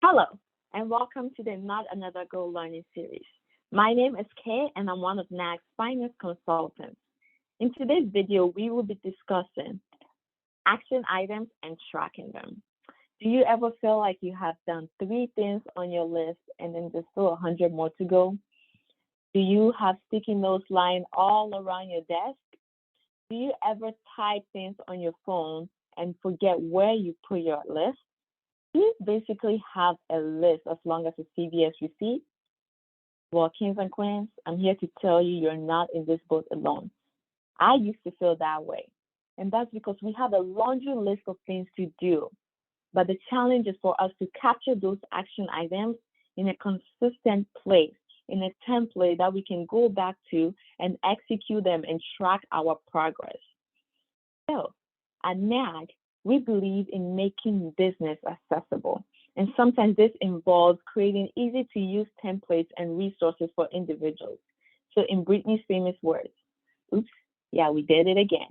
Hello, and welcome to the Not Another Go Learning series. My name is Kay, and I'm one of NAG's finest consultants. In today's video, we will be discussing action items and tracking them. Do you ever feel like you have done 3 things on your list and then there's still 100 more to go? Do you have sticky notes lying all around your desk? Do you ever type things on your phone and forget where you put your list? Do you basically have a list as long as a CVS receipt? Well, kings and queens, I'm here to tell you you're not in this boat alone. I used to feel that way. And that's because we have a laundry list of things to do. But the challenge is for us to capture those action items in a consistent place, in a template that we can go back to and execute them and track our progress. So at NAG, we believe in making business accessible. And sometimes this involves creating easy to use templates and resources for individuals. So in Britney's famous words, oops, yeah, we did it again.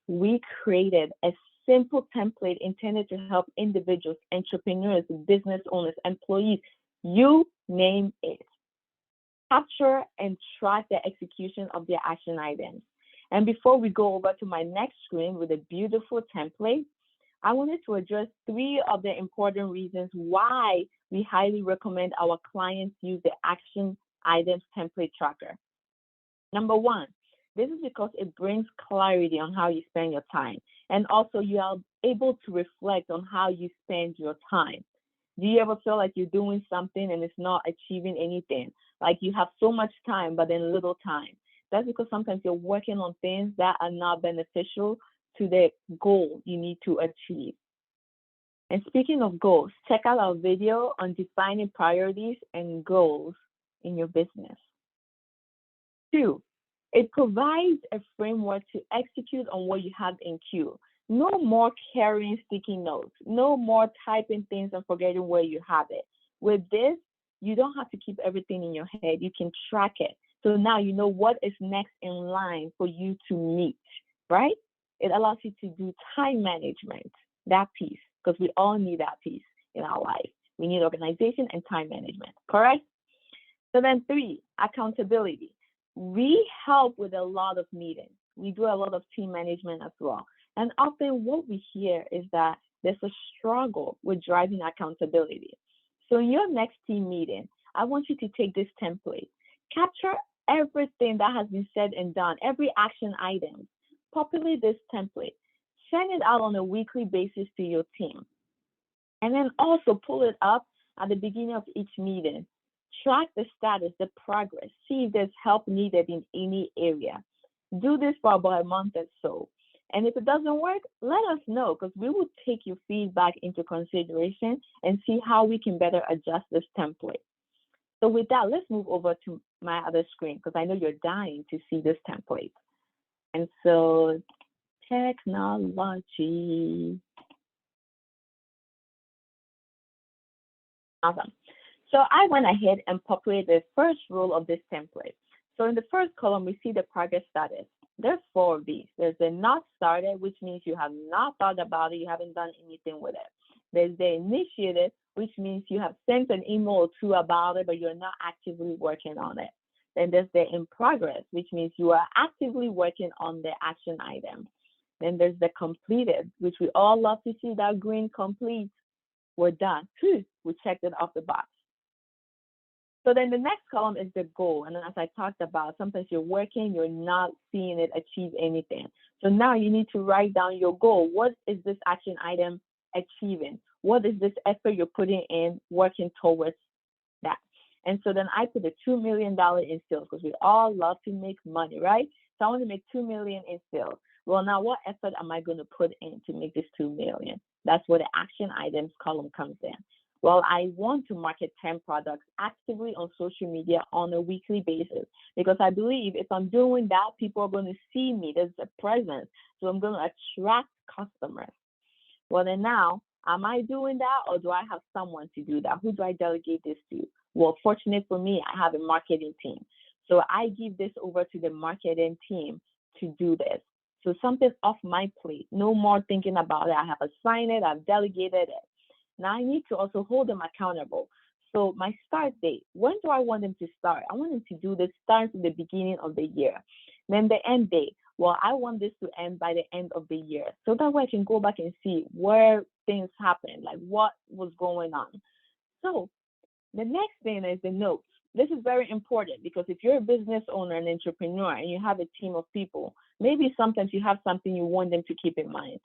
We created a simple template intended to help individuals, entrepreneurs, business owners, employees, you name it, capture and track the execution of their action items. And before we go over to my next screen with a beautiful template, I wanted to address 3 of the important reasons why we highly recommend our clients use the action items template tracker. Number 1, this is because it brings clarity on how you spend your time. And also you are able to reflect on how you spend your time. Do you ever feel like you're doing something and it's not achieving anything? Like you have so much time, but then little time. That's because sometimes you're working on things that are not beneficial to the goal you need to achieve. And speaking of goals, check out our video on defining priorities and goals in your business. 2, it provides a framework to execute on what you have in queue. No more carrying sticky notes, no more typing things and forgetting where you have it. With this, you don't have to keep everything in your head. You can track it. So now you know what is next in line for you to meet, right? It allows you to do time management, that piece, because we all need that piece in our life. We need organization and time management, correct? So then 3, accountability. We help with a lot of meetings. We do a lot of team management as well. And often what we hear is that there's a struggle with driving accountability. So in your next team meeting, I want you to take this template, capture everything that has been said and done, every action item, populate this template, send it out on a weekly basis to your team, and then also pull it up at the beginning of each meeting. Track the status, the progress, see if there's help needed in any area. Do this for about a month or so. And if it doesn't work, let us know because we will take your feedback into consideration and see how we can better adjust this template. So with that, let's move over to my other screen because I know you're dying to see this template. And so technology. Awesome. So I went ahead and populated the first rule of this template. So in the first column, we see the progress status. There's 4 of these. There's the not started, which means you have not thought about it, you haven't done anything with it. There's the initiated, which means you have sent an email or 2 about it, but you're not actively working on it. Then there's the in progress, which means you are actively working on the action item. Then there's the completed, which we all love to see that green complete. We're done. We checked it off the box. So then the next column is the goal. And as I talked about, sometimes you're working, you're not seeing it achieve anything. So now you need to write down your goal. What is this action item achieving? What is this effort you're putting in working towards that? And so then I put the $2 million in sales because we all love to make money, right? So I want to make $2 million in sales. Well, now what effort am I going to put in to make this $2 million? That's where the action items column comes in. Well, I want to market 10 products actively on social media on a weekly basis because I believe if I'm doing that, people are going to see me. There's a presence. So I'm going to attract customers. Well, then now, am I doing that or do I have someone to do that? Who do I delegate this to? Well, fortunate for me, I have a marketing team. So I give this over to the marketing team to do this. So something's off my plate. No more thinking about it. I have assigned it. I've delegated it. Now I need to also hold them accountable. So my start date, when do I want them to start? I want them to do this start at the beginning of the year. Then the end date, well, I want this to end by the end of the year. So that way I can go back and see where things happened, like what was going on. So the next thing is the notes. This is very important because if you're a business owner and entrepreneur and you have a team of people, maybe sometimes you have something you want them to keep in mind.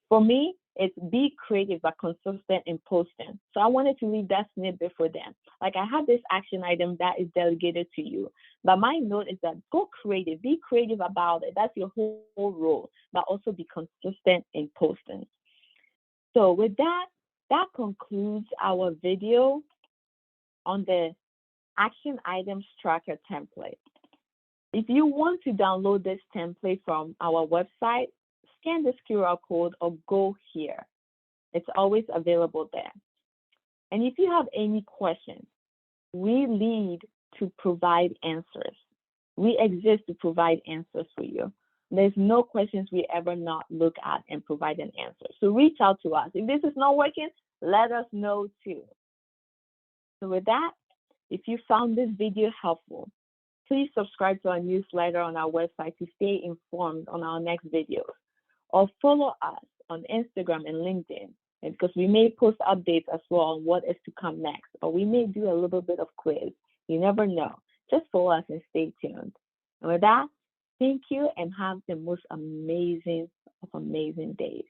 For me, it's be creative but consistent in posting. So I wanted to leave that snippet for them. Like I have this action item that is delegated to you, but my note is that go creative, be creative about it. That's your whole role, but also be consistent in posting. So with that, that concludes our video on the action items tracker template. If you want to download this template from our website, scan this QR code or go here. It's always available there. And if you have any questions, we lead to provide answers. We exist to provide answers for you. There's no questions we ever not look at and provide an answer. So reach out to us. If this is not working, let us know too. So with that, if you found this video helpful, please subscribe to our newsletter on our website to stay informed on our next videos, or follow us on Instagram and LinkedIn, because we may post updates as well on what is to come next, or we may do a little bit of quiz. You never know. Just follow us and stay tuned. And with that, thank you and have the most amazing of amazing days.